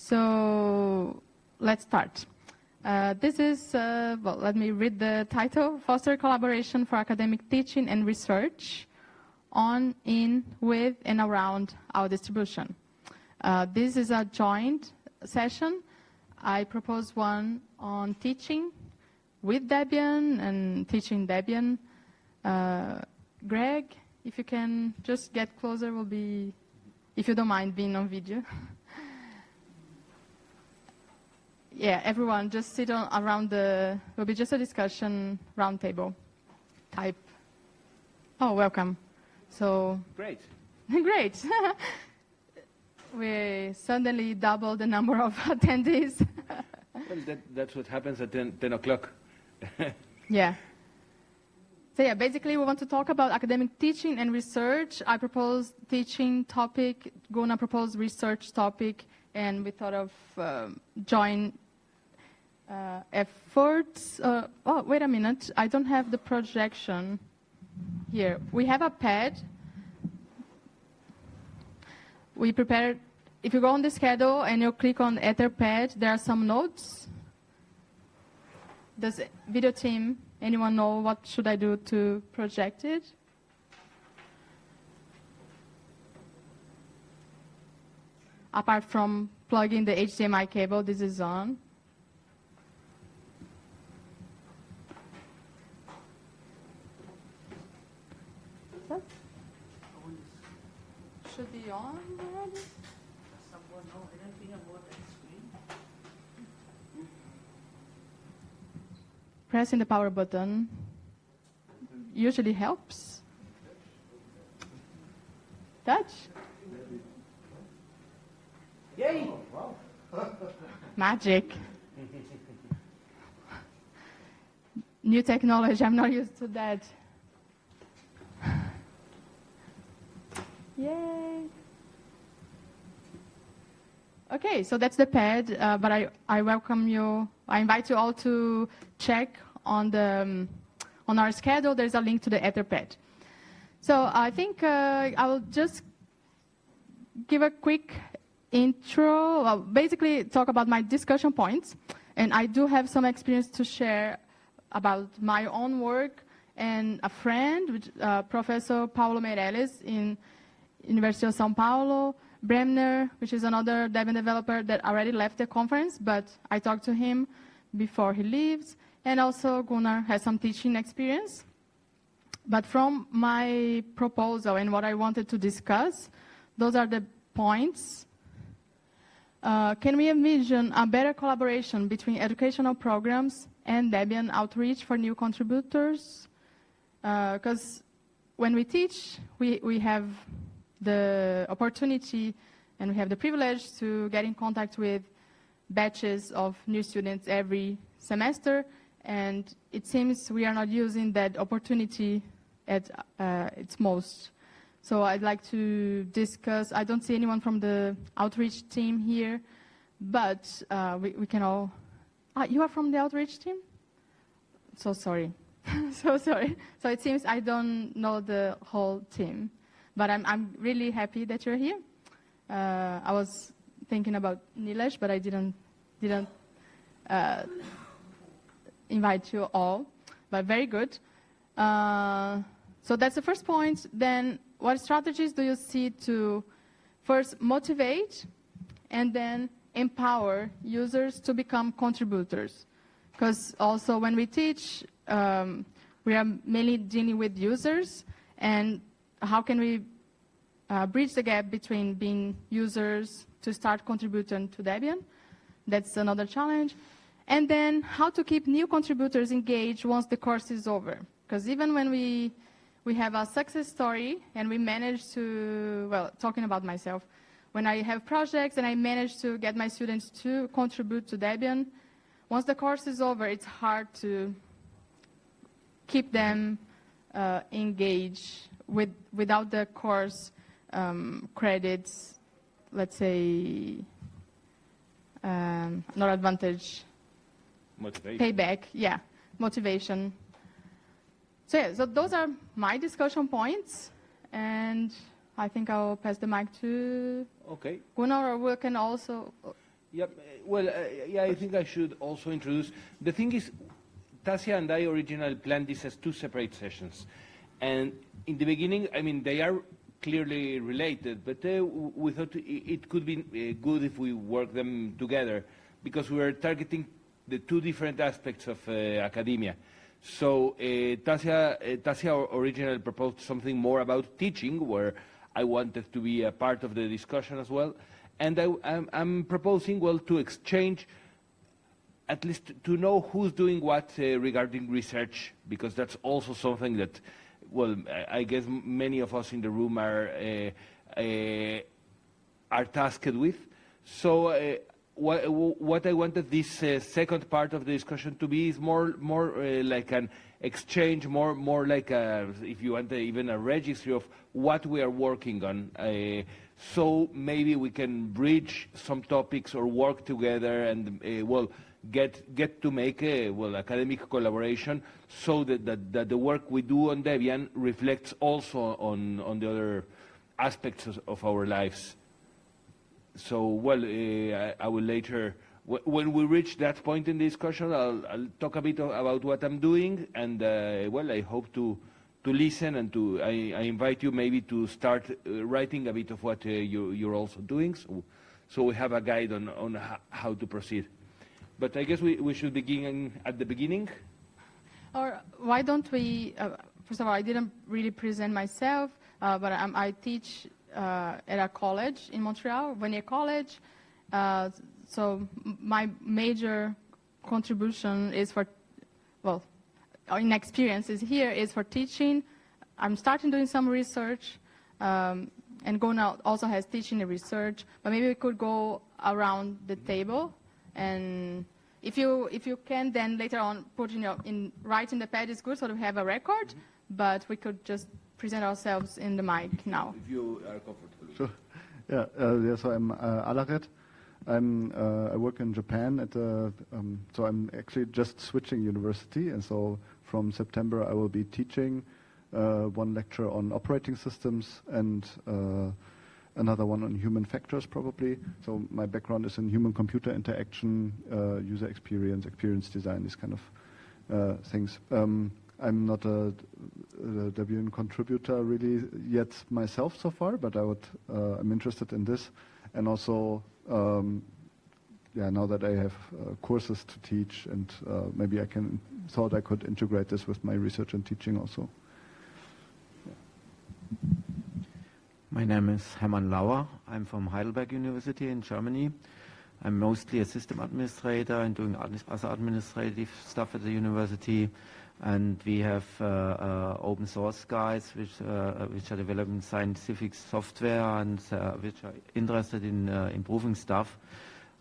So let's start. This is, well, let me read the title, Foster Collaboration for Academic Teaching and Research on, in, with, and around our distribution. This is a joint session. I propose one on teaching with Debian and teaching Debian. Greg, if you can just get closer, will be, if you don't mind being on video. Yeah, everyone, just sit around the, will be just a discussion roundtable type. Oh, welcome. So Great. Great. We suddenly doubled the number of attendees. Well, that's what happens at 10 o'clock. Yeah. So yeah, basically we want to talk about academic teaching and research. I proposed teaching topic, Gunnar proposed research topic, and we thought of joint efforts. Oh, wait a minute. I don't have the projection here. We have a pad. We prepared, if you go on the schedule and you click on Etherpad, there are some notes. Does video team, anyone know what should I do to project it? Apart from plugging the HDMI cable, this is on. Should be on already? Does someone know anything about that screen? Pressing the power button usually helps. Touch? Yay! Magic. New technology, I'm not used to that. Yay. Okay, so that's the pad, but I welcome you. I invite you all to check on our schedule. There's a link to the Etherpad. So I think I will just give a quick intro, well, basically talk about my discussion points. And I do have some experience to share about my own work and a friend, Professor Paulo Meirelles in University of São Paulo, Bremner, which is another Debian developer that already left the conference, but I talked to him before he leaves. And also Gunnar has some teaching experience. But from my proposal and what I wanted to discuss, those are the points. Can we envision a better collaboration between educational programs and Debian outreach for new contributors? Because when we teach, we have the opportunity and we have the privilege to get in contact with batches of new students every semester, and it seems we are not using that opportunity at its most. So I'd like to discuss, I don't see anyone from the outreach team here, but we can all, you are from the outreach team? So sorry. So sorry. So it seems I don't know the whole team. But I'm really happy that you're here. I was thinking about Nilesh, but I didn't invite you all. But very good. So that's the first point. Then what strategies do you see to first motivate and then empower users to become contributors? Because also when we teach, we are mainly dealing with users, and how can we bridge the gap between being users to start contributing to Debian? That's another challenge. And then how to keep new contributors engaged once the course is over. Because even when we have a success story and we manage to, well, talking about myself, when I have projects and I manage to get my students to contribute to Debian, once the course is over, it's hard to keep them engaged without the course credits, let's say, not advantage. Motivation. Payback, yeah, motivation. So yeah, so those are my discussion points, and I think I'll pass the mic to Okay. Gunnar, or we can also... Yep. Well, yeah, I think I should also introduce. The thing is, Tássia and I originally planned this as two separate sessions. And in the beginning, I mean, they are clearly related, but we thought it could be good if we work them together, because we are targeting the two different aspects of academia. So Tássia originally proposed something more about teaching, where I wanted to be a part of the discussion as well. And I'm proposing, well, to exchange, at least to know who's doing what regarding research, because that's also something that, well, I guess many of us in the room are tasked with. So what I wanted this second part of the discussion to be is more like an exchange, more like if you want even a registry of what we are working on. So maybe we can bridge some topics or work together and well, get to make a academic collaboration, so that the work we do on Debian reflects also on the other aspects of our lives. So, well, I will later, when we reach that point in the discussion, I'll talk a bit about what I'm doing, and well, I hope to listen, and I invite you maybe to start writing a bit of what you're also doing, so we have a guide on how to proceed. But I guess we should begin at the beginning. Or why don't we, first of all, I didn't really present myself, but I teach at a college in Montreal, Vanier College. So my major contribution is for, well, in experiences here is for teaching. I'm starting doing some research, and Gunnar also has teaching and research, but maybe we could go around the table, and if you can, then later on put writing the pad is good, so we have a record, but we could just present ourselves in the mic now. If you are comfortable. Sure. Yeah, so I'm Alaret. I work in Japan at so I'm actually just switching university, and so from September I will be teaching one lecture on operating systems and another one on human factors probably. So my background is in human-computer interaction, user experience design, these kind of things. I'm not a Debian contributor really yet myself so far, but I'm interested in this, and also now that I have courses to teach, and maybe thought I could integrate this with my research and teaching also. Yeah. My name is Hermann Lauer. I'm from Heidelberg University in Germany. I'm mostly a system administrator and doing other administrative stuff at the university. And we have open source guys which are developing scientific software and which are interested in improving stuff.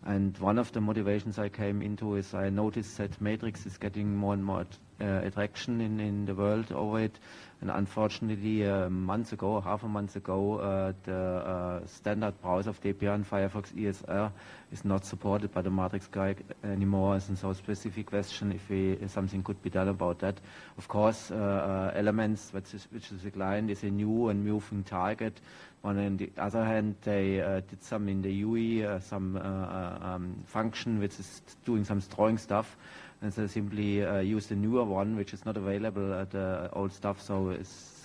And one of the motivations I came into is I noticed that Matrix is getting more and more attraction in the world over it. And unfortunately, half a month ago, the standard browser of Debian, Firefox ESR, is not supported by the Matrix guide anymore. And so a specific question if something could be done about that. Of course, Elements, which is a client, is a new and moving target. On the other hand, they did some in the UI, some function which is doing some drawing stuff. And so simply use the newer one, which is not available at the old stuff. So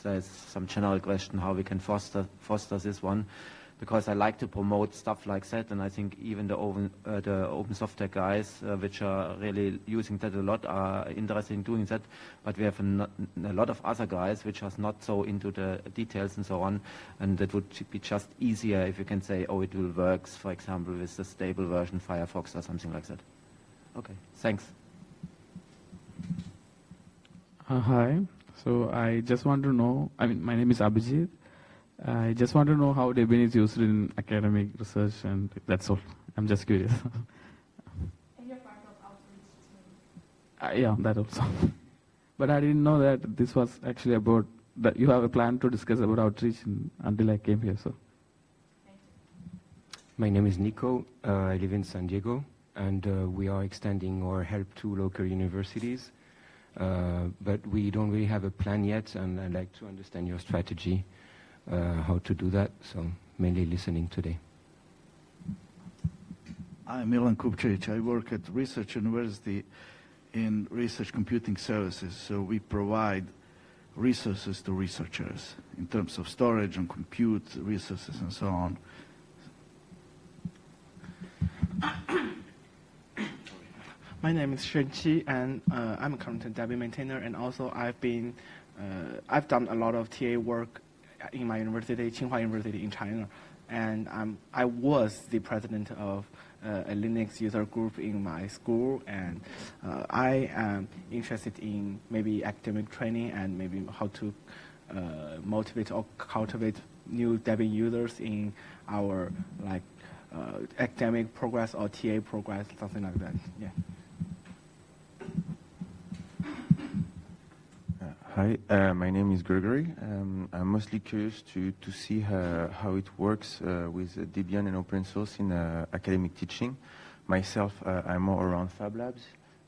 there's some general question how we can foster this one, because I like to promote stuff like that, and I think even the open software guys, which are really using that a lot, are interested in doing that. But we have a lot of other guys which are not so into the details and so on, and that would be just easier if you can say, oh, it will work, for example, with the stable version Firefox or something like that. Okay, thanks. Hi. So I just want to know, my name is Abhijit. I just want to know how Debian is used in academic research, and that's all. I'm just curious. And you're part of outreach. Yeah, that also. But I didn't know that this was actually about, that you have a plan to discuss about outreach until I came here. So. Thank you. My name is Nico. I live in San Diego, and we are extending our help to local universities. But we don't really have a plan yet, and I'd like to understand your strategy, how to do that, so mainly listening today. I'm Milan Kupčić. I work at Research University in Research Computing Services. So we provide resources to researchers in terms of storage and compute resources and so on. My name is Shen Qi, and I'm a current Debian maintainer, and also I've done a lot of TA work in my university, Tsinghua University in China, and I was the president of a Linux user group in my school, and I am interested in maybe academic training and maybe how to motivate or cultivate new Debian users in our academic progress or TA progress, something like that. Yeah. Hi, my name is Gregory. I'm mostly curious to see how it works with Debian and open source in academic teaching. Myself, I'm more around Fab Labs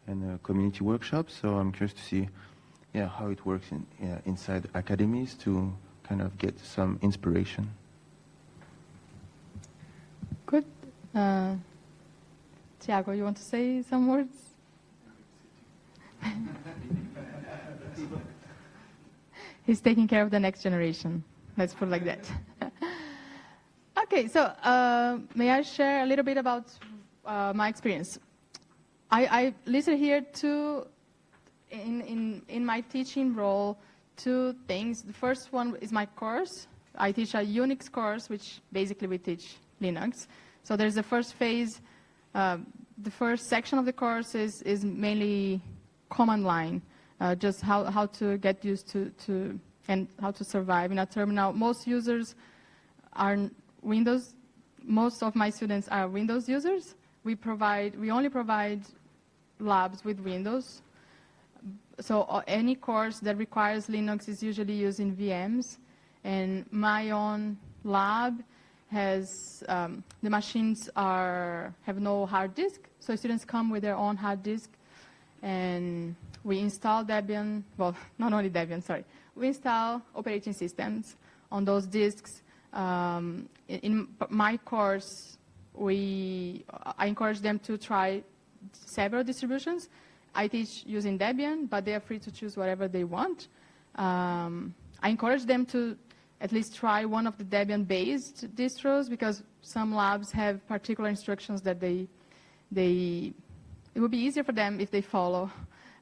and community workshops, so I'm curious to see how it works inside academies to kind of get some inspiration. Good. Tiago, you want to say some words? He's taking care of the next generation. Let's put it like that. Okay, so may I share a little bit about my experience? I listed here in my teaching role, two things. The first one is my course. I teach a Unix course, which basically we teach Linux. So there's the first phase. The first section of the course is mainly command line. Just how to get used to and how to survive in a terminal. Most users are Windows. Most of my students are Windows users. We only provide labs with Windows. So any course that requires Linux is usually using VMs. And my own lab has the machines have no hard disk. So students come with their own hard disk. And we install Debian, well, not only Debian, sorry. We install operating systems on those disks. In my course, I encourage them to try several distributions. I teach using Debian, but they are free to choose whatever they want. I encourage them to at least try one of the Debian-based distros, because some labs have particular instructions that it would be easier for them if they follow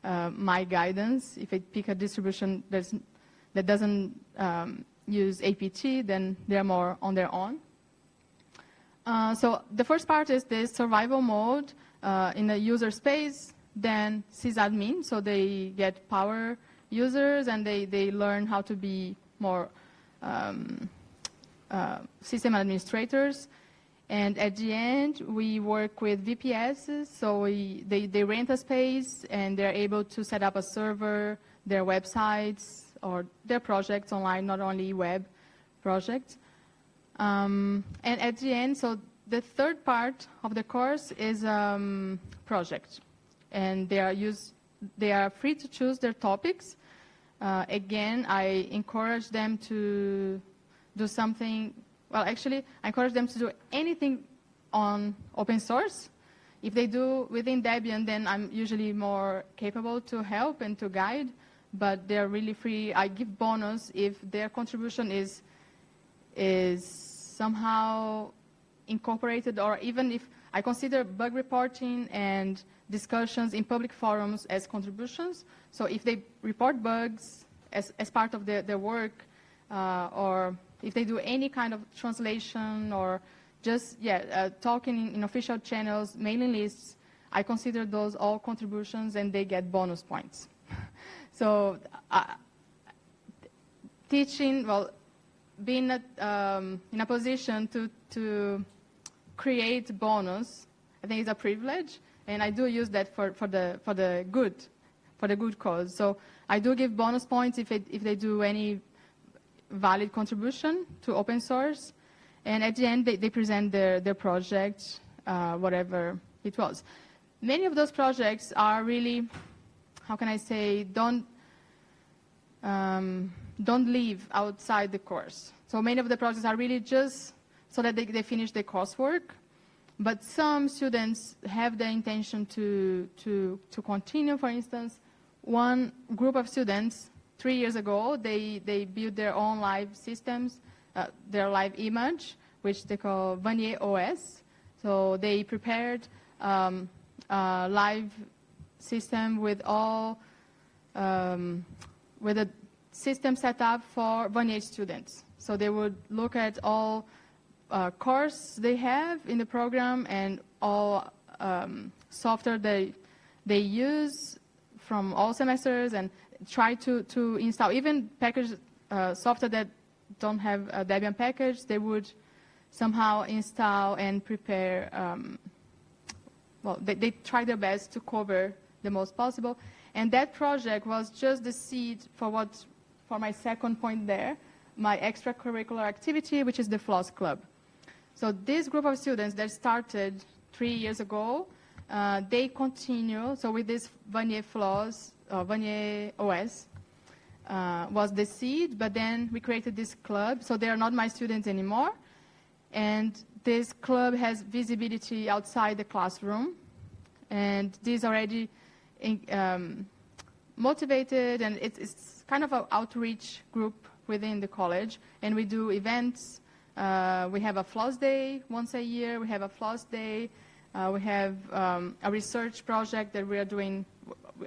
my guidance. If they pick a distribution that doesn't use APT, then they're more on their own. So the first part is the survival mode in the user space, then sysadmin, so they get power users and they learn how to be more system administrators. And at the end, we work with VPSs, so they rent a space, and they're able to set up a server, their websites, or their projects online, not only web projects. And at the end, so the third part of the course is project. And they are free to choose their topics. Again, I encourage them to do something. Well, actually, I encourage them to do anything on open source. If they do within Debian, then I'm usually more capable to help and to guide, but they're really free. I give bonus if their contribution is somehow incorporated, or even if I consider bug reporting and discussions in public forums as contributions. So if they report bugs as part of their work, or if they do any kind of translation or just talking in official channels, mailing lists, I consider those all contributions, and they get bonus points. So teaching, well, being in a position to create bonus, I think is a privilege, and I do use that for the good cause. So I do give bonus points if they do any valid contribution to open source, and at the end they present their project, whatever it was. Many of those projects are really, how can I say, don't leave outside the course. So many of the projects are really just so that they finish their coursework, But some students have the intention to continue. For instance, one group of students, 3 years ago, they built their own live systems, their live image, which they call Vanier OS. So they prepared a live system with all, with a system set up for Vanier students. So they would look at all course they have in the program and all software they use from all semesters and try to install even package software that don't have a Debian package. They would somehow install and prepare. Well, they try their best to cover the most possible. And that project was just the seed for my second point there, my extracurricular activity, which is the Floss Club. So this group of students that started 3 years ago, they continue. So with this Vanier Floss, Vanier OS was the seed, but then we created this club. So they are not my students anymore. And this club has visibility outside the classroom. And this already motivated, and it's kind of an outreach group within the college. And we do events. We have a Floss Day once a year. We have a Floss Day. We have a research project that we are doing.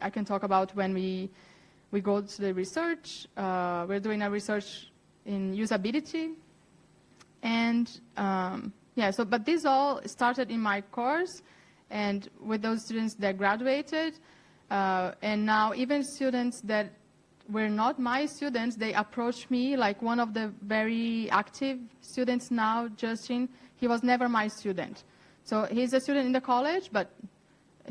I can talk about when we go to the research. We're doing a research in usability. And but this all started in my course and with those students that graduated. And now even students that were not my students, they approached me, like one of the very active students now, Justin, he was never my student. So he's a student in the college, but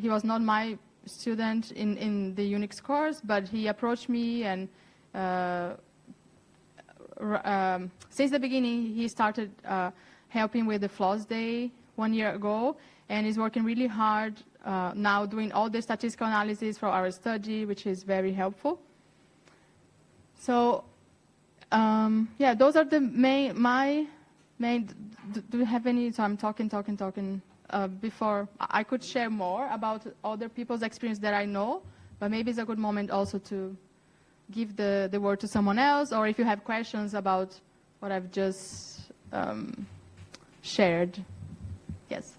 he was not my student in the Unix course, but he approached me, and since the beginning, he started helping with the Floss Day 1 year ago, and is working really hard now doing all the statistical analysis for our study, which is very helpful. So, those are the main. Do you have any? So I'm talking. Before I could share more about other people's experience that I know, but maybe it's a good moment also to give the word to someone else, or if you have questions about what I've just shared. Yes.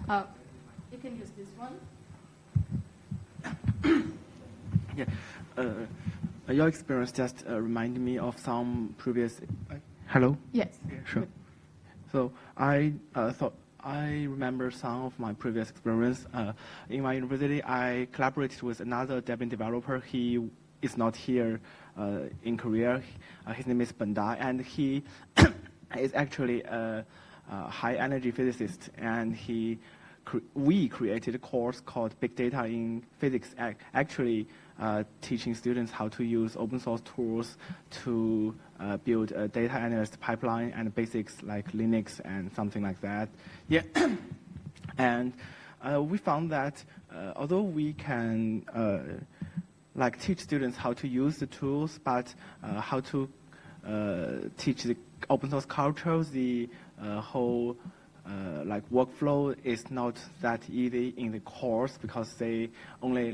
You can use this one. Yeah. Your experience just reminded me of some previous. Hello? Yes. Yeah, sure. So I remember some of my previous experience. In my university, I collaborated with another Debian developer. He is not here in Korea. His name is Benda, and he is actually a high-energy physicist. And we created a course called Big Data in Physics, actually teaching students how to use open source tools to build a data analyst pipeline and basics like Linux and something like that. Yeah, and we found that although we can teach students how to use the tools, but how to teach the open source culture, the whole workflow is not that easy in the course, because they only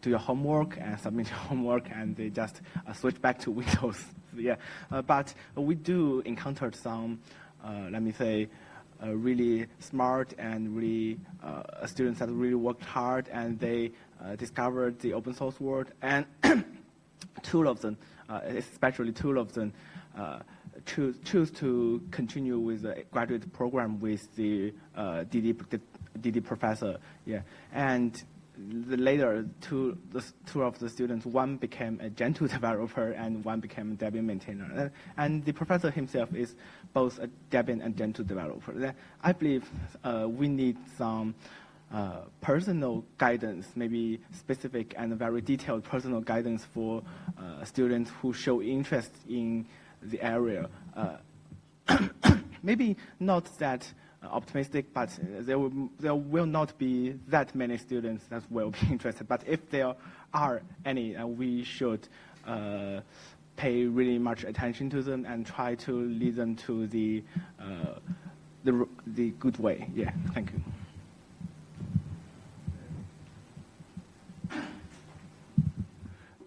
do your homework and submit your homework, and they just switch back to Windows. Yeah, but we do encounter some, really smart and really students that really worked hard, and they discovered the open source world. And two of them, especially two of them, choose to continue with the graduate program with the DD professor. Yeah, and later two of the students, one became a Gentoo developer and one became a Debian maintainer. And the professor himself is both a Debian and Gentoo developer. I believe we need some personal guidance, maybe specific and very detailed personal guidance for students who show interest in the area. Maybe not that optimistic, but there will not be that many students that will be interested. But if there are any, we should pay really much attention to them and try to lead them to the good way. Yeah, thank you.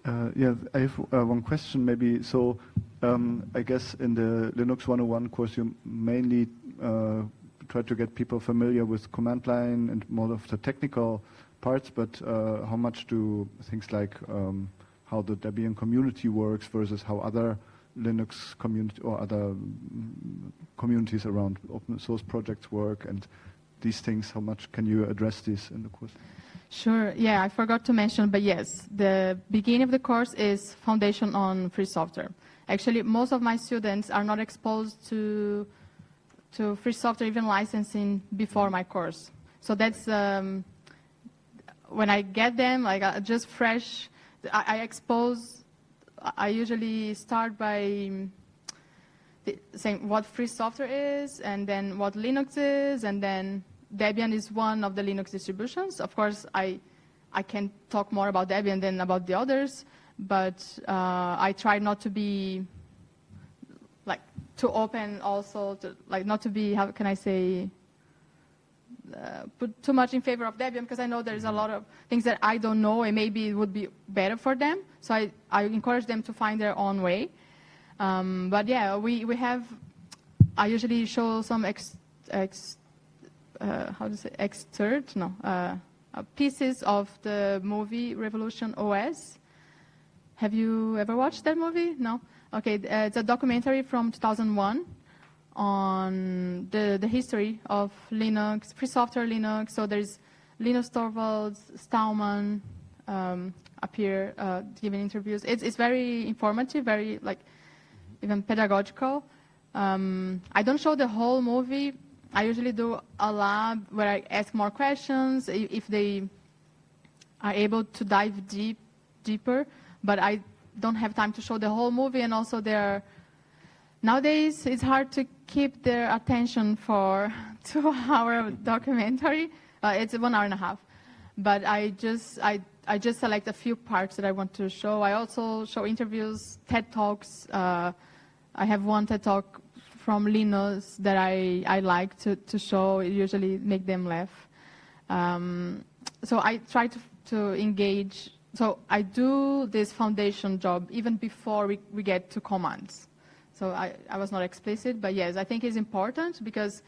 Yeah, I have one question maybe. So I guess in the Linux 101 course you mainly try to get people familiar with command line and more of the technical parts, but how much do things like how the Debian community works versus how other Linux community or other communities around open source projects work and these things, how much can you address this in the course? Sure. Yeah, I forgot to mention, but yes, the beginning of the course is Foundation on Free Software. Actually, most of my students are not exposed to free software, even licensing, before my course. So that's when I get them, like just fresh, I usually start by saying what free software is, and then what Linux is, and then Debian is one of the Linux distributions. Of course, I can talk more about Debian than about the others, but I try not to be like too open also, like not to be, how can I say, put too much in favor of Debian, because I know there's a lot of things that I don't know and maybe it would be better for them. So I encourage them to find their own way. But yeah, we have, I usually show some pieces of the movie Revolution OS. Have you ever watched that movie? No? Okay, it's a documentary from 2001 on the history of Linux, free software Linux. So there's Linus Torvalds, Stallman appear giving interviews. It's very informative, very like even pedagogical. I don't show the whole movie. I usually do a lab where I ask more questions if they are able to dive deeper, but I don't have time to show the whole movie, and also nowadays it's hard to keep their attention for 2-hour documentary. It's 1 hour and a half, but I just select a few parts that I want to show. I also show interviews, TED Talks. I have one TED Talk from Linus that I like to show. It usually make them laugh. So I try to engage. So I do this foundation job even before we get to commands. So I was not explicit, but yes, I think it's important because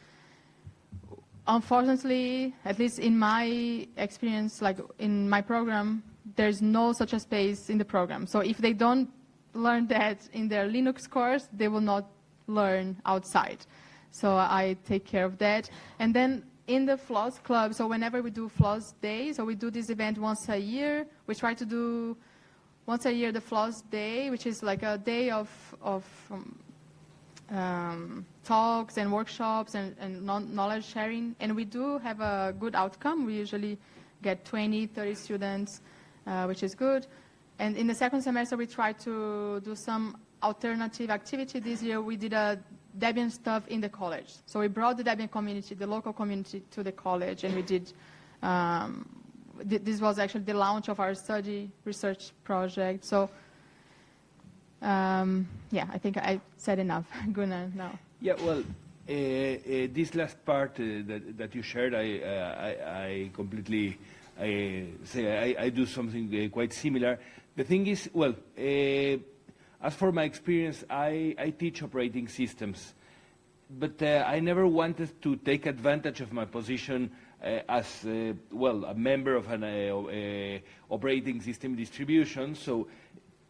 unfortunately, at least in my experience, like in my program, there's no such a space in the program. So if they don't learn that in their Linux course, they will not learn outside. So I take care of that. And then in the FLOSS Club, so whenever we do FLOSS Day, so we do this event once a year. We try to do once a year the FLOSS Day, which is like a day of talks and workshops and knowledge sharing. And we do have a good outcome. We usually get 20, 30 students, which is good. And in the second semester, we try to do some alternative activity. This year, we did a Debian stuff in the college. So we brought the Debian community, the local community, to the college, and we did, this was actually the launch of our study research project. So, yeah, I think I said enough. Gunnar, now. Yeah, well, this last part that you shared, I completely say I do something quite similar. The thing is, well, as for my experience, I teach operating systems, but I never wanted to take advantage of my position as, well, a member of an operating system distribution. So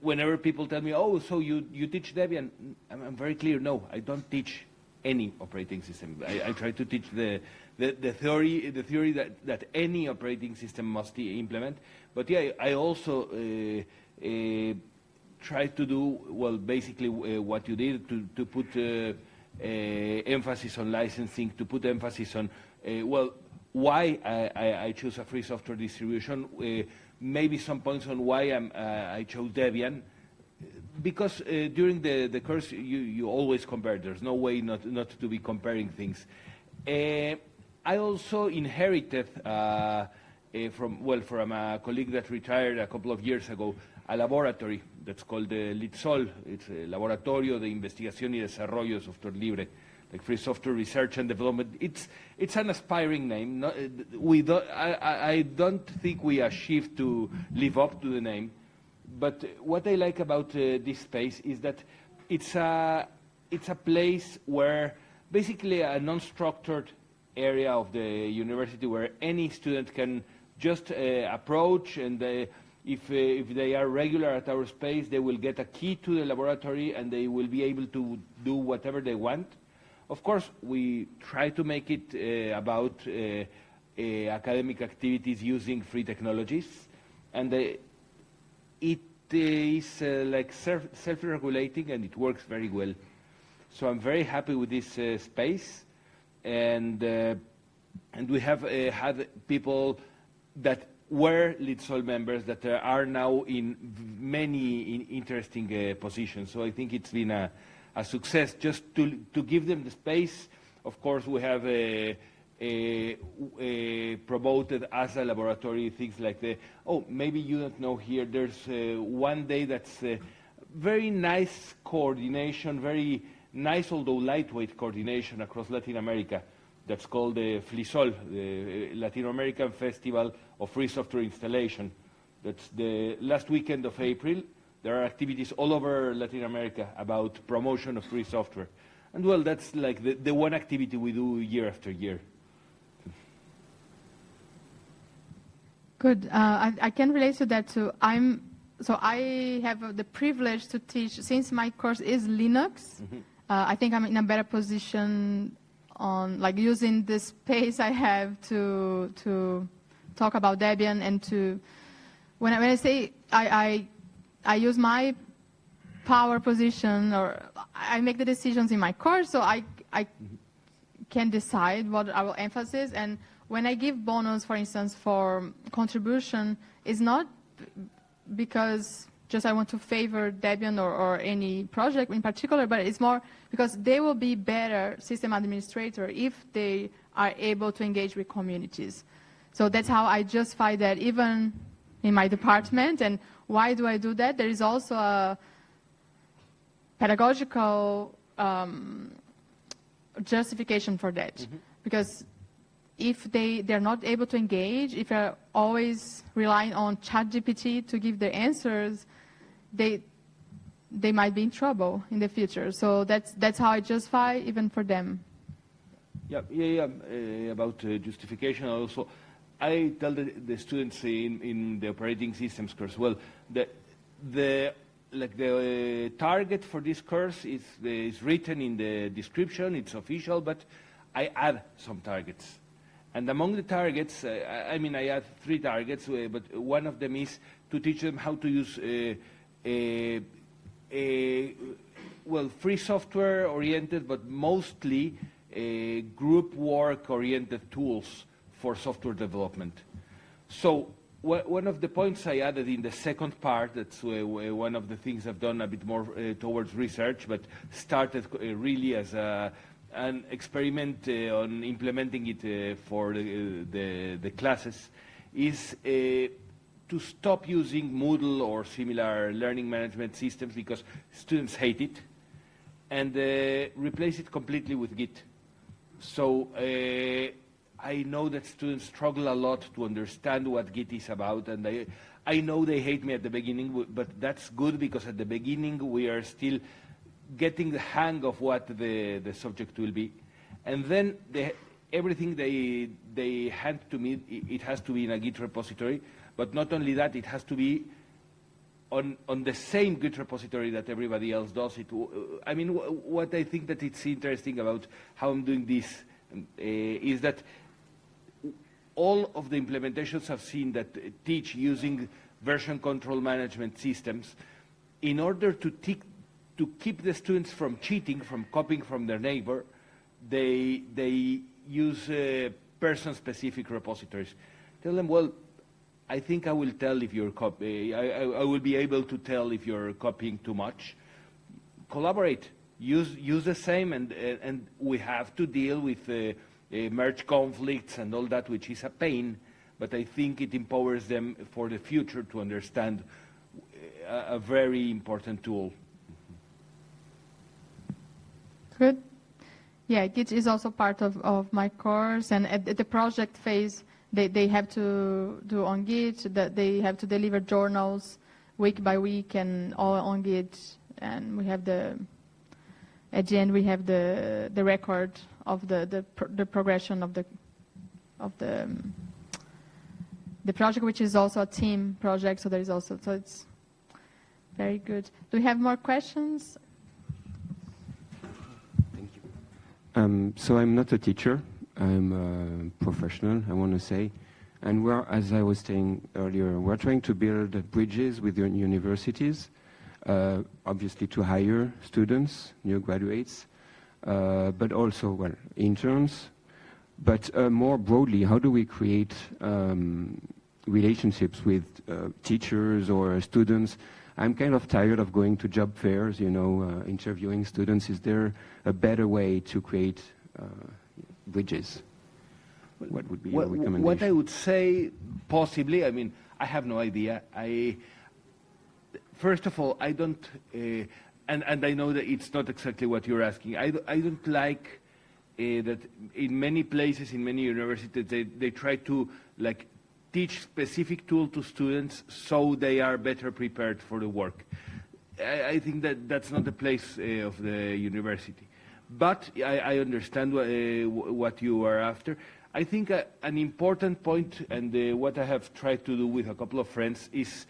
whenever people tell me, oh, so you teach Debian, I'm very clear, no, I don't teach any operating system. I try to teach the theory that any operating system must implement. But yeah, I also try to do, well, basically what you did, to put emphasis on licensing, to put emphasis on, well, why I choose a free software distribution, maybe some points on why I chose Debian, because during the course you always compare. There's no way not to be comparing things. I also inherited from a colleague that retired a couple of years ago, a laboratory that's called the LITSOL. It's a Laboratorio de Investigación y Desarrollo de Software Libre, like free software research and development. It's an aspiring name. I don't think we achieved to live up to the name, But what I like about this space is that it's a place where basically a non-structured area of the university where any student can just approach, and if they are regular at our space, they will get a key to the laboratory and they will be able to do whatever they want. Of course, we try to make it about academic activities using free technologies, and it is like self-regulating, and it works very well. So I'm very happy with this space, and we have had people that were LeadSol members that are now in many interesting positions. So I think it's been a success just to give them the space. Of course, we have promoted as a laboratory things like maybe you don't know here, there's one day that's very nice coordination, very nice although lightweight coordination across Latin America. That's called the FLISOL, the Latin American Festival of Free Software Installation. That's the last weekend of April. There are activities all over Latin America about promotion of free software. And well, that's like the one activity we do year after year. Good. I can relate to that too. I have the privilege to teach, since my course is Linux, I think I'm in a better position on like using the space I have to talk about Debian, and to when I say I use my power position, or I make the decisions in my course, so I can decide what I will emphasize. And when I give bonus, for instance, for contribution, it's not because just I want to favor Debian or any project in particular, but it's more because they will be better system administrator if they are able to engage with communities. So that's how I justify that even in my department. And why do I do that? There is also a pedagogical justification for that. Because if they're not able to engage, if they're always relying on ChatGPT to give their answers, they might be in trouble in the future. So that's how I justify even for them. About justification also, I tell the students in the operating systems course, well, the target for this course is written in the description, it's official, but I add some targets. And among the targets, I add 3 targets, but one of them is to teach them how to use free software oriented, but mostly group work oriented tools for software development. So one of the points I added in the second part, that's one of the things I've done a bit more towards research, but started really as an experiment on implementing it for the classes, is to stop using Moodle or similar learning management systems because students hate it, and replace it completely with Git. So I know that students struggle a lot to understand what Git is about, and I know they hate me at the beginning, but that's good because at the beginning we are still getting the hang of what the subject will be. And then everything they hand to me, it has to be in a Git repository, but not only that, it has to be on the same Git repository that everybody else does it. I mean, what I think that it's interesting about how I'm doing this is that all of the implementations I've seen that teach using version control management systems, in order to keep the students from cheating, from copying from their neighbor, they use person-specific repositories. Tell them, well, I think I will tell if you're I will be able to tell if you're copying too much. Collaborate. Use the same, and we have to deal with merge conflicts and all that, which is a pain, but I think it empowers them for the future to understand a very important tool. Good. Yeah, Git is also part of my course, and at the project phase, they have to do on Git, that they have to deliver journals week by week and all on Git. And we have at the end we have the record of the progression of the project, which is also a team project. So it's very good. Do we have more questions? Thank you. So I'm not a teacher. I'm a professional, I want to say. And as I was saying earlier, we're trying to build bridges with universities, obviously to hire students, new graduates, but also, interns. But more broadly, how do we create relationships with teachers or students? I'm kind of tired of going to job fairs, interviewing students. Is there a better way to create bridges? What would be your recommendation? What I would say, possibly, I have no idea. First of all, I don't, and I know that it's not exactly what you're asking. I don't like that in many places, in many universities, they try to teach specific tool to students so they are better prepared for the work. I think that's not the place of the university. But I understand what you are after. I think an important point, and what I have tried to do with a couple of friends, is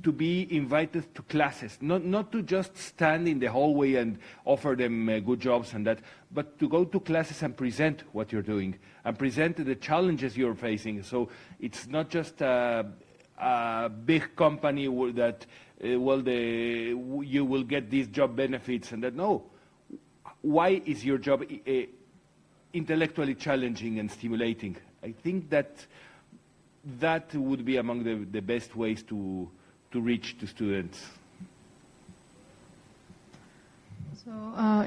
to be invited to classes, not to just stand in the hallway and offer them good jobs and that, but to go to classes and present what you're doing and present the challenges you're facing. So it's not just a big company that, you will get these job benefits and that. No. Why is your job intellectually challenging and stimulating? I think that would be among the best ways to reach the students. So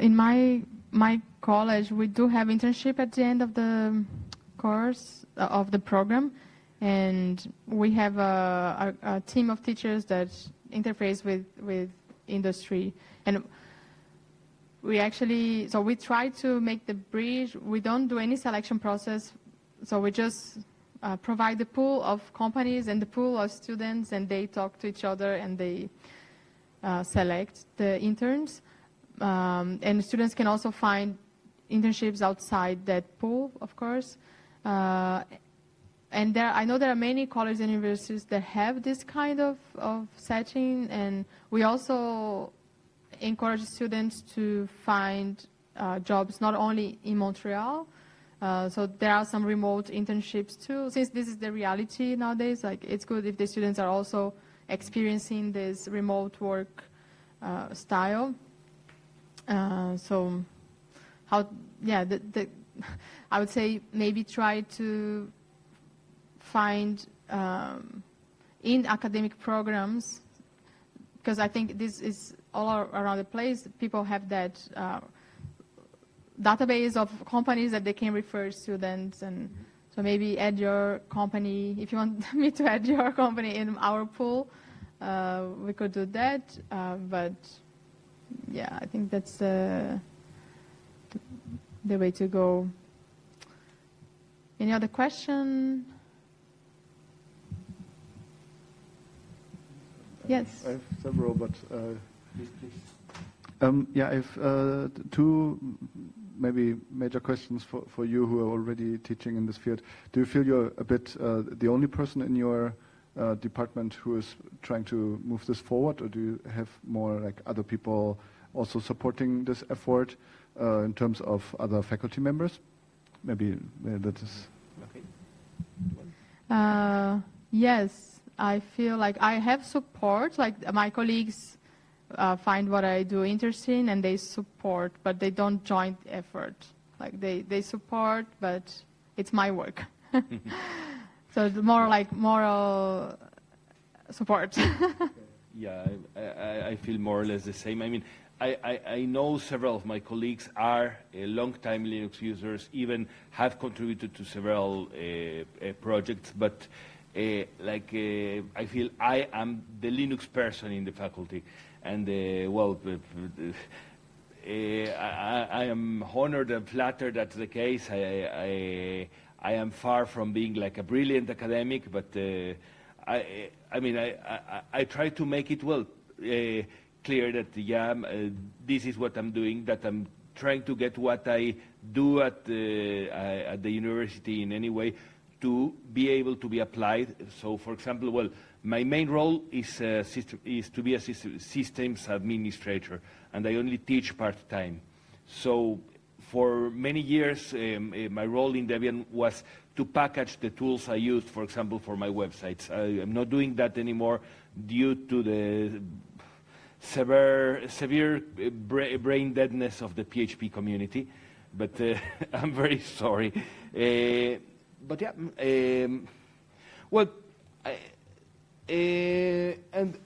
in my college, we do have internship at the end of the course of the program, and we have a team of teachers that interface with industry. And we try to make the bridge. We don't do any selection process, so we just provide the pool of companies and the pool of students, and they talk to each other and they select the interns. And students can also find internships outside that pool, of course. And I know there are many colleges and universities that have this kind of setting, and we also encourage students to find jobs not only in Montreal. So there are some remote internships too. Since this is the reality nowadays, it's good if the students are also experiencing this remote work style. I would say maybe try to find in academic programs, because I think this is all around the place. People have that database of companies that they can refer students, and so maybe add your company. If you want me to add your company in our pool, we could do that. But yeah, I think that's the way to go. Any other question? Yes. I have several, but Please. I have two maybe major questions for you who are already teaching in this field. Do you feel you're a bit the only person in your department who is trying to move this forward, or do you have more other people also supporting this effort in terms of other faculty members? Maybe that is... Okay. Yes, I feel like I have support. My colleagues find what I do interesting and they support, but they don't join the effort. They support, but it's my work. So it's more like moral support. Yeah, I feel more or less the same. I mean, I know several of my colleagues are long-time Linux users, even have contributed to several projects, but I feel I am the Linux person in the faculty. And, I am honored and flattered that's the case. I am far from being like a brilliant academic, but I try to make it clear that this is what I'm doing, that I'm trying to get what I do at the university in any way to be able to be applied. So, for example, my main role is to be a systems administrator, and I only teach part-time. So for many years, my role in Debian was to package the tools I used, for example, for my websites. I'm not doing that anymore due to the severe brain deadness of the PHP community, but I'm very sorry. But yeah, and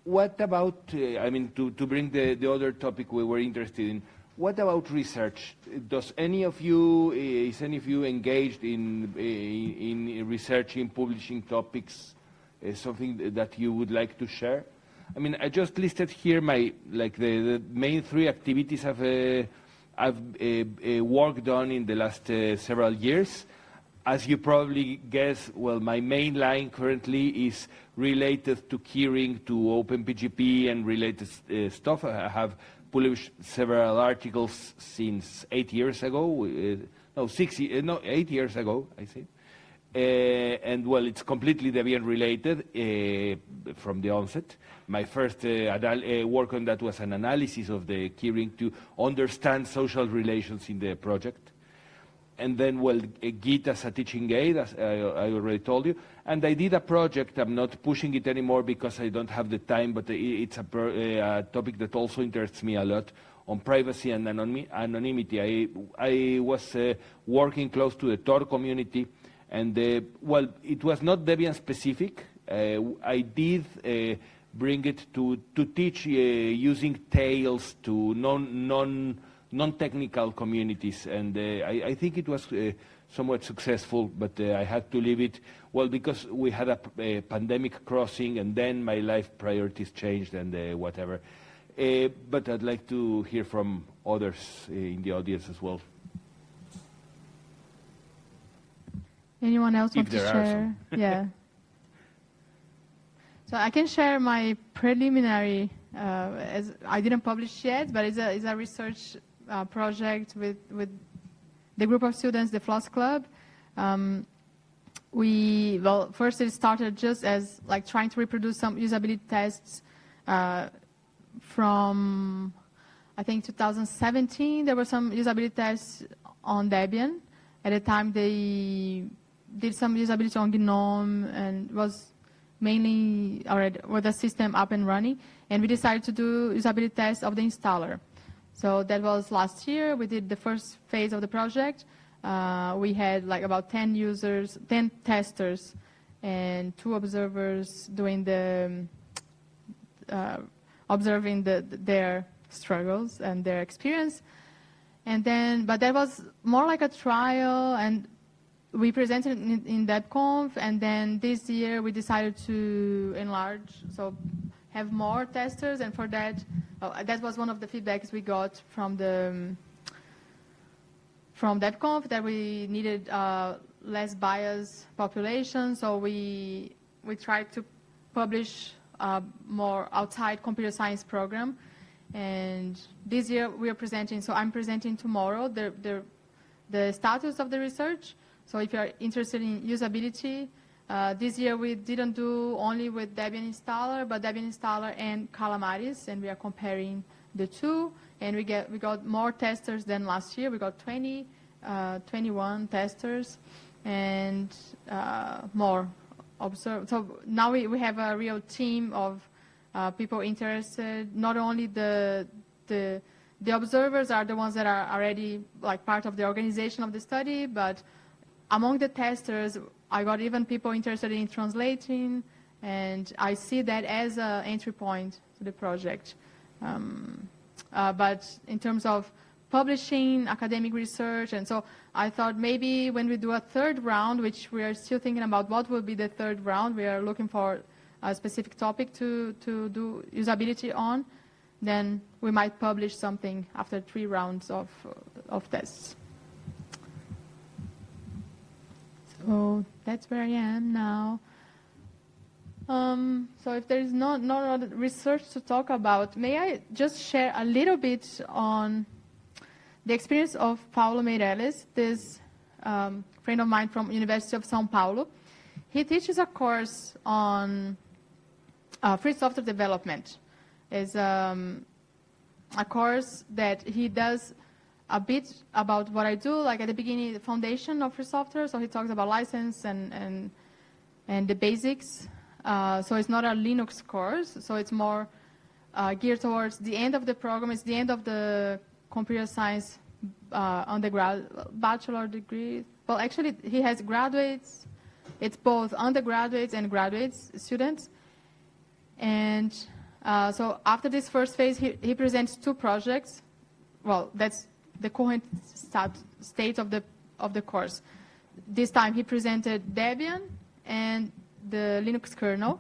what about, to bring the other topic we were interested in, what about research? Is any of you engaged in researching, publishing topics, something that you would like to share? I just listed here the main 3 activities I've worked on in the last several years. As you probably guess, my main line currently is related to keyring, to OpenPGP and related stuff. I have published several articles since 8 years ago. 8 years ago, I think. And it's completely Debian related from the onset. My first work on that was an analysis of the keyring to understand social relations in the project. And then, Git as a teaching aid, as I already told you. And I did a project. I'm not pushing it anymore because I don't have the time, but it's a topic that also interests me a lot, on privacy and anonymity. I was working close to the Tor community, and it was not Debian specific. I did bring it to teach using Tails to non-technical communities, and I think it was somewhat successful, but I had to leave it, because we had a pandemic crossing, and then my life priorities changed and whatever. But I'd like to hear from others in the audience as well. Anyone else want to If there are share? some. Yeah. So I can share my preliminary, as I didn't publish yet, but it's a research project with the group of students, the Floss Club. First it started just as trying to reproduce some usability tests from, I think, 2017. There were some usability tests on Debian. At the time, they did some usability on GNOME, and was mainly already with the system up and running. And we decided to do usability tests of the installer. So that was last year. We did the first phase of the project. We had about 10 users, 10 testers, and 2 observers doing observing their struggles and their experience. And then, but that was more like a trial, and we presented in DebConf, and then this year we decided to enlarge, so have more testers, and for that, that was one of the feedbacks we got from DebConf, that we needed less biased population, so we tried to publish more outside computer science program. And this year we are presenting, so I'm presenting tomorrow the status of the research. So if you are interested in usability, this year we didn't do only with Debian installer, but Debian installer and Calamares, and we are comparing the two. And we got more testers than last year. We got 21 testers, and more observed. So now we have a real team of people interested. Not only the observers are the ones that are already part of the organization of the study, but among the testers, I got even people interested in translating, and I see that as an entry point to the project. But in terms of publishing, academic research, and so I thought maybe when we do a third round, which we are still thinking about what will be the third round, we are looking for a specific topic to do usability on, then we might publish something after 3 rounds of tests. So that's where I am now. So if there is no other research to talk about, may I just share a little bit on the experience of Paulo Meirelles, this friend of mine from University of São Paulo. He teaches a course on free software development. It's a course that he does a bit about what I do, like at the beginning, the foundation of free software. So he talks about license and the basics. So it's not a Linux course. So it's more geared towards the end of the program. It's the end of the computer science undergrad bachelor degree. Well, actually, he has graduates. It's both undergraduates and graduates students. And so after this first phase, he presents 2 projects. Well, that's the current state of the course. This time he presented Debian and the Linux kernel.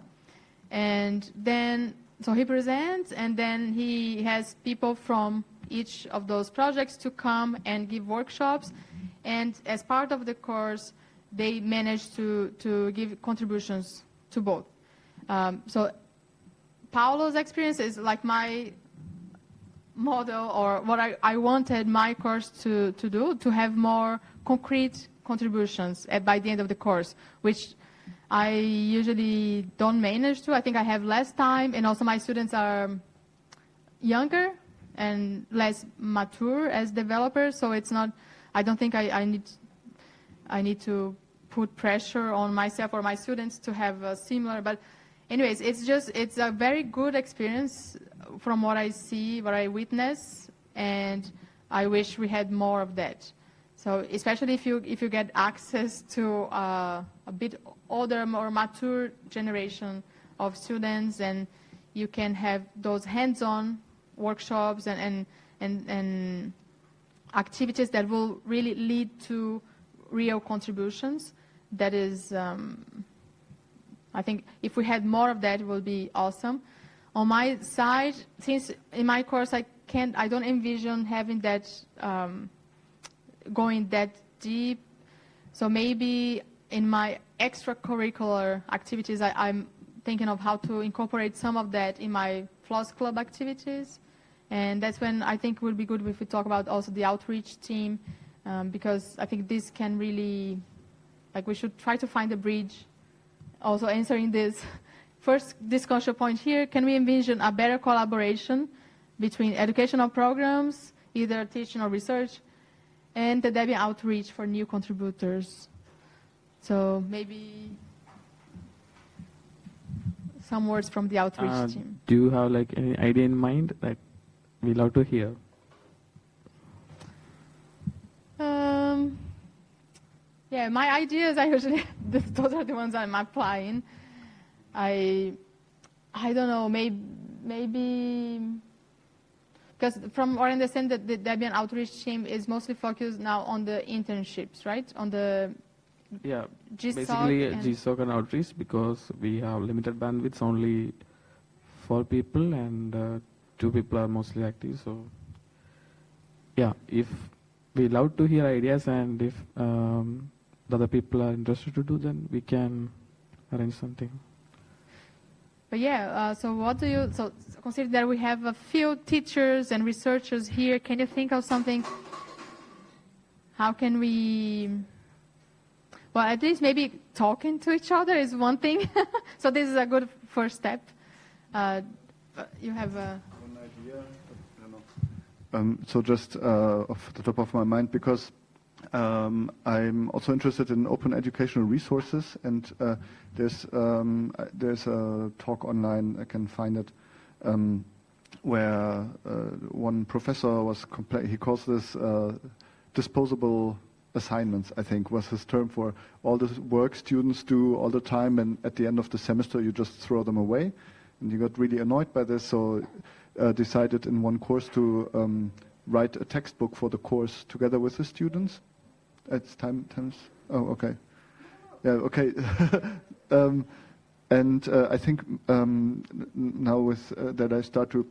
And then, so he presents, and then he has people from each of those projects to come and give workshops. And as part of the course, they managed to give contributions to both. So Paulo's experience is like my model, or what I wanted my course to do, to have more concrete contributions by the end of the course, which I usually don't manage to. I think I have less time, and also my students are younger and less mature as developers, so it's not, I don't think I need to put pressure on myself or my students to have a similar, but anyways, it's a very good experience from what I see, what I witness, and I wish we had more of that. So especially if you get access to a bit older, more mature generation of students, and you can have those hands-on workshops and activities that will really lead to real contributions. That is, I think if we had more of that, it would be awesome. On my side, since in my course I don't envision having that, going that deep. So maybe in my extracurricular activities, I'm thinking of how to incorporate some of that in my FLOSS Club activities. And that's when I think it would be good if we talk about also the outreach team, because I think this can really, like, we should try to find a bridge. Also answering this first discussion point here, can we envision a better collaboration between educational programs, either teaching or research, and the Debian outreach for new contributors? So maybe some words from the outreach team. Do you have like any idea in mind that we love to hear? Yeah, my ideas, I usually, those are the ones I'm applying. I don't know, maybe, because from what I understand, that the Debian outreach team is mostly focused now on the internships, right? On the Yeah, GSOC basically and GSOC and outreach, because we have limited bandwidth, only 4 people, and 2 people are mostly active. So yeah, if we love to hear ideas, and if the other people are interested to do, then we can arrange something. But yeah, so what do you, so consider that we have a few teachers and researchers here. Can you think of something? How can we, well, at least maybe talking to each other is one thing. So this is a good first step. You have a... One idea, I don't know. So just off the top of my mind, because I'm also interested in open educational resources, and there's a talk online, I can find it, where one professor was he calls this disposable assignments, I think was his term for all the work students do all the time, and at the end of the semester you just throw them away. And he got really annoyed by this, so decided in one course to write a textbook for the course together with the students. It's times. Oh, okay. Yeah, okay. And I think now with that I start to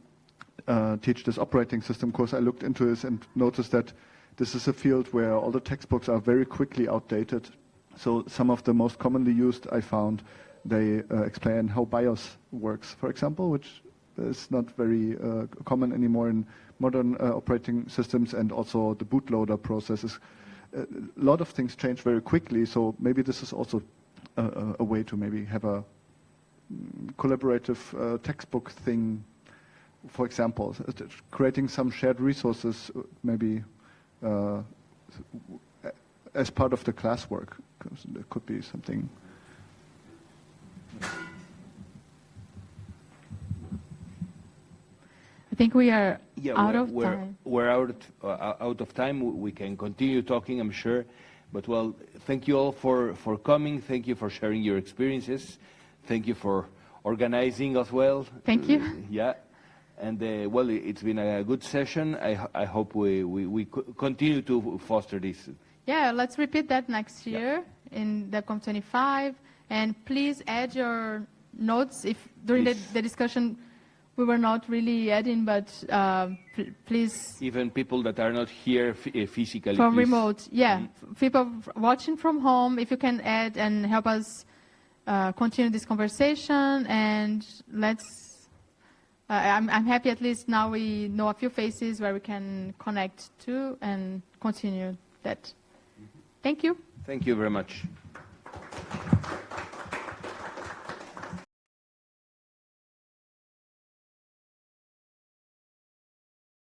teach this operating system course, I looked into this and noticed that this is a field where all the textbooks are very quickly outdated. So some of the most commonly used I found they explain how BIOS works, for example, which is not very common anymore in modern operating systems, and also the bootloader processes. A lot of things change very quickly, so maybe this is also a way to maybe have a collaborative textbook thing, for example, creating some shared resources maybe as part of the classwork. There could be something. I think we are out of time. We're out of time. We can continue talking, I'm sure. But, well, thank you all for coming. Thank you for sharing your experiences. Thank you for organizing as well. Thank you. Yeah. And, well, it's been a good session. I hope we continue to foster this. Yeah, let's repeat that next year in DebConf 25. And please add your notes if during the discussion we were not really adding, but please. Even people that are not here physically. From please. Remote, yeah. People watching from home, if you can add and help us continue this conversation, and let's. I'm happy at least now we know a few faces where we can connect to and continue that. Thank you. Thank you very much.